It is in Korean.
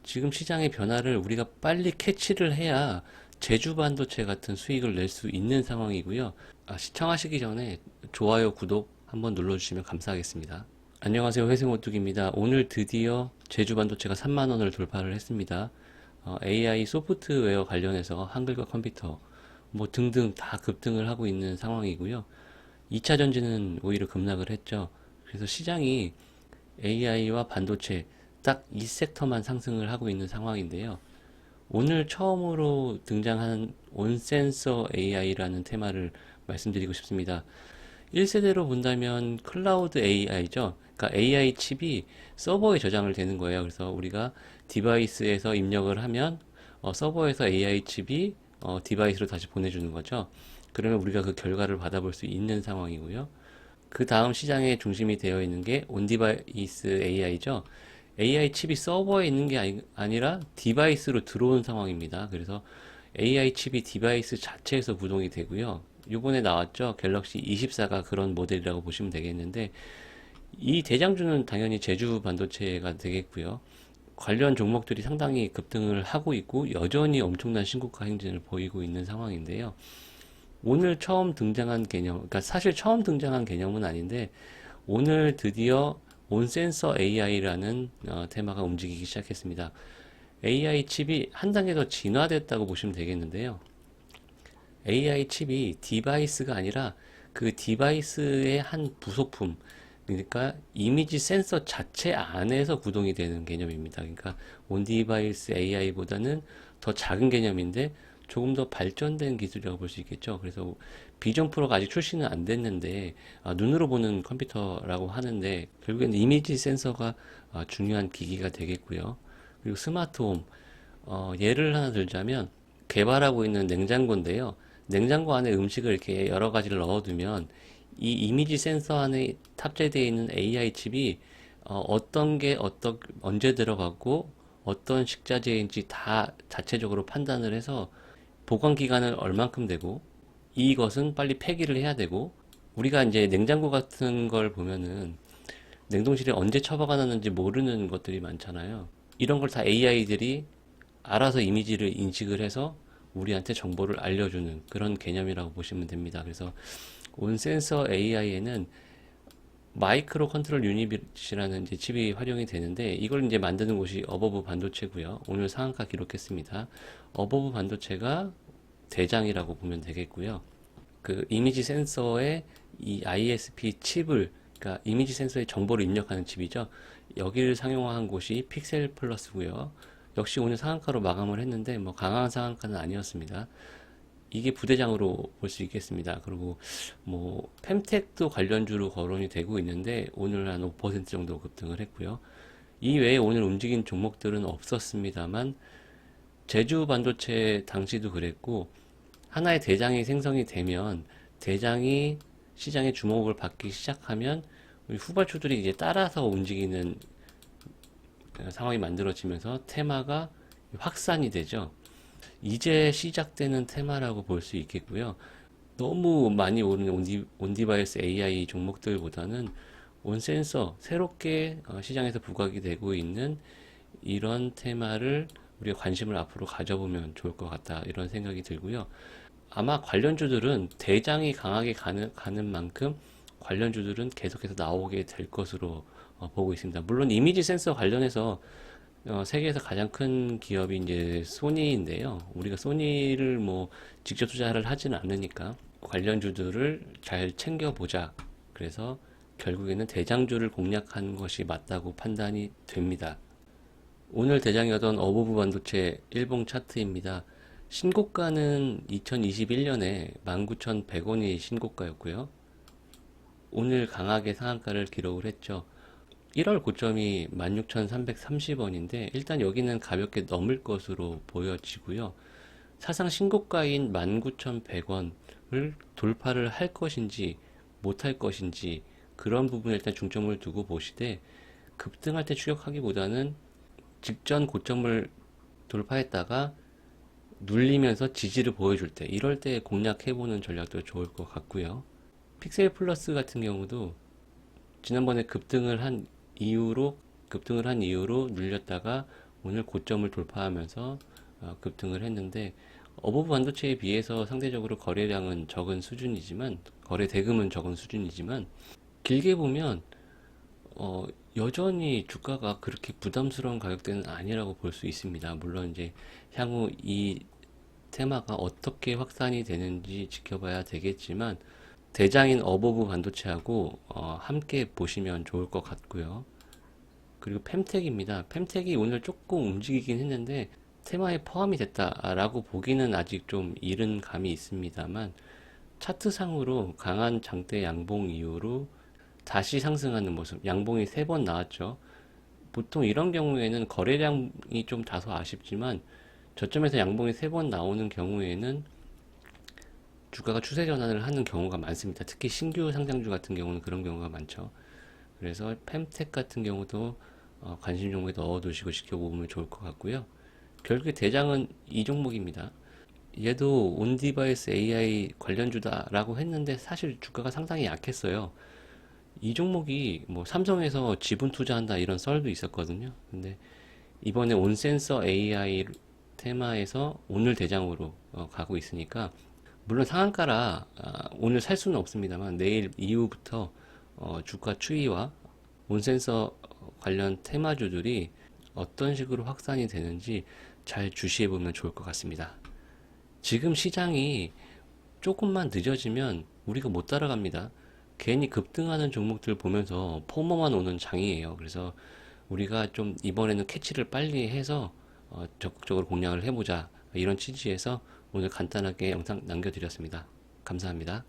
지금 시장의 변화를 우리가 빨리 캐치를 해야 제주 반도체 같은 수익을 낼 수 있는 상황이고요. 시청하시기 전에 좋아요, 구독 한번 눌러주시면 감사하겠습니다. 안녕하세요. 회생오뚝입니다. 오늘 드디어 제주 반도체가 3만 원을 돌파를 했습니다. AI 소프트웨어 관련해서 한글과 컴퓨터 뭐 등등 다 급등을 하고 있는 상황이고요. 2차 전지는 오히려 급락을 했죠. 그래서 시장이 AI와 반도체 딱 이 섹터만 상승을 하고 있는 상황인데요. 오늘 처음으로 등장한 온센서 AI라는 테마를 말씀드리고 싶습니다. 1세대로 본다면 클라우드 AI죠. 그러니까 AI 칩이 서버에 저장을 되는 거예요. 그래서 우리가 디바이스에서 입력을 하면 서버에서 AI 칩이 디바이스로 다시 보내주는 거죠. 그러면 우리가 그 결과를 받아볼 수 있는 상황이고요. 그 다음 시장의 중심이 되어 있는 게 온디바이스 AI죠. AI 칩이 서버에 있는 게 아니라 디바이스로 들어온 상황입니다. 그래서 AI 칩이 디바이스 자체에서 구동이 되고요. 요번에 나왔죠. 갤럭시 24가 그런 모델이라고 보시면 되겠는데, 이 대장주는 당연히 제주 반도체가 되겠고요. 관련 종목들이 상당히 급등을 하고 있고 여전히 엄청난 신고가 행진을 보이고 있는 상황인데요. 오늘 처음 등장한 개념, 그러니까 사실 처음 등장한 개념은 아닌데 오늘 드디어 온센서 AI라는 테마가 움직이기 시작했습니다. AI 칩이 한 단계 더 진화됐다고 보시면 되겠는데요. AI 칩이 디바이스가 아니라 그 디바이스의 한 부속품, 그러니까 이미지 센서 자체 안에서 구동이 되는 개념입니다. 그러니까 온디바이스 AI보다는 더 작은 개념인데 조금 더 발전된 기술이라고 볼 수 있겠죠. 그래서 비전 프로가 아직 출시는 안 됐는데 눈으로 보는 컴퓨터라고 하는데 결국엔 이미지 센서가 중요한 기기가 되겠고요. 그리고 스마트홈 예를 하나 들자면 개발하고 있는 냉장고인데요. 냉장고 안에 음식을 이렇게 여러 가지를 넣어두면 이 이미지 센서 안에 탑재되어 있는 AI 칩이 어떤 게 언제 들어갔고 어떤 식자재인지 다 자체적으로 판단을 해서 보관 기간은 얼만큼 되고 이것은 빨리 폐기를 해야 되고 우리가 이제 냉장고 같은 걸 보면은 냉동실에 언제 처박아 놨는지 모르는 것들이 많잖아요. 이런 걸 다 AI들이 알아서 이미지를 인식을 해서 우리한테 정보를 알려주는 그런 개념이라고 보시면 됩니다. 그래서 온센서 AI에는 마이크로 컨트롤 유닛이라는 이제 칩이 활용이 되는데 이걸 이제 만드는 곳이 어버브 반도체고요. 오늘 상한가 기록했습니다. 어버브 반도체가 대장이라고 보면 되겠고요. 그 이미지 센서에 이 ISP 칩을 그러니까 이미지 센서에 정보를 입력하는 칩이죠. 여기를 상용화한 곳이 픽셀 플러스고요. 역시 오늘 상한가로 마감을 했는데 뭐 강한 상한가는 아니었습니다. 이게 부대장으로 볼 수 있겠습니다. 그리고 뭐 펜텍도 관련주로 거론이 되고 있는데 오늘 한 5% 정도 급등을 했고요. 이 외에 오늘 움직인 종목들은 없었습니다만 제주 반도체 당시도 그랬고 하나의 대장이 생성이 되면 대장이 시장의 주목을 받기 시작하면 후발주들이 이제 따라서 움직이는 상황이 만들어지면서 테마가 확산이 되죠. 이제 시작되는 테마라고 볼 수 있겠고요. 너무 많이 오르는 온디바이스 AI 종목들보다는 온센서 새롭게 시장에서 부각이 되고 있는 이런 테마를 우리가 관심을 앞으로 가져보면 좋을 것 같다 이런 생각이 들고요. 아마 관련주들은 대장이 강하게 가는 만큼 관련주들은 계속해서 나오게 될 것으로 보고 있습니다. 물론 이미지 센서 관련해서 세계에서 가장 큰 기업이 이제 소니인데요. 우리가 소니를 뭐 직접 투자를 하지는 않으니까 관련주들을 잘 챙겨보자. 그래서 결국에는 대장주를 공략한 것이 맞다고 판단이 됩니다. 오늘 대장이었던 어버브 반도체 일봉 차트입니다. 신고가는 2021년에 19,100원이 신고가였고요. 오늘 강하게 상한가를 기록을 했죠. 1월 고점이 16,330원인데 일단 여기는 가볍게 넘을 것으로 보여지고요. 사상 신고가인 19,100원을 돌파를 할 것인지 못할 것인지 그런 부분에 일단 중점을 두고 보시되 급등할 때 추격하기보다는 직전 고점을 돌파했다가 눌리면서 지지를 보여줄 때 이럴 때 공략해보는 전략도 좋을 것 같고요. 픽셀 플러스 같은 경우도 지난번에 급등을 한 이후로 눌렸다가 오늘 고점을 돌파하면서 급등을 했는데 어버브 반도체에 비해서 상대적으로 거래량은 적은 수준이지만 거래 대금은 적은 수준이지만 길게 보면 여전히 주가가 그렇게 부담스러운 가격대는 아니라고 볼 수 있습니다. 물론 이제 향후 이 테마가 어떻게 확산이 되는지 지켜봐야 되겠지만 대장인 어버브 반도체하고 함께 보시면 좋을 것 같고요. 그리고 fem텍입니다. fem텍이 오늘 조금 움직이긴 했는데 테마에 포함이 됐다라고 보기는 아직 좀 이른 감이 있습니다만 차트상으로 강한 장대 양봉 이후로 다시 상승하는 모습, 양봉이 3번 나왔죠. 보통 이런 경우에는 거래량이 좀 다소 아쉽지만 저점에서 양봉이 3번 나오는 경우에는 주가가 추세 전환을 하는 경우가 많습니다. 특히 신규 상장주 같은 경우는 그런 경우가 많죠. 그래서 fem텍 같은 경우도 관심 종목에 넣어두시고 지켜보면 좋을 것 같고요. 결국에 대장은 이 종목입니다. 얘도 온디바이스 AI 관련주다라고 했는데 사실 주가가 상당히 약했어요. 이 종목이 뭐 삼성에서 지분 투자한다 이런 썰도 있었거든요. 근데 이번에 온센서 AI 테마에서 오늘 대장으로 가고 있으니까 물론 상한가라 오늘 살 수는 없습니다만 내일 이후부터 주가 추이와 온센서 관련 테마주들이 어떤 식으로 확산이 되는지 잘 주시해 보면 좋을 것 같습니다. 지금 시장이 조금만 늦어지면 우리가 못 따라갑니다. 괜히 급등하는 종목들 보면서 포모만 오는 장이에요. 그래서 우리가 좀 이번에는 캐치를 빨리 해서 적극적으로 공략을 해보자 이런 취지에서 오늘 간단하게 영상 남겨드렸습니다. 감사합니다.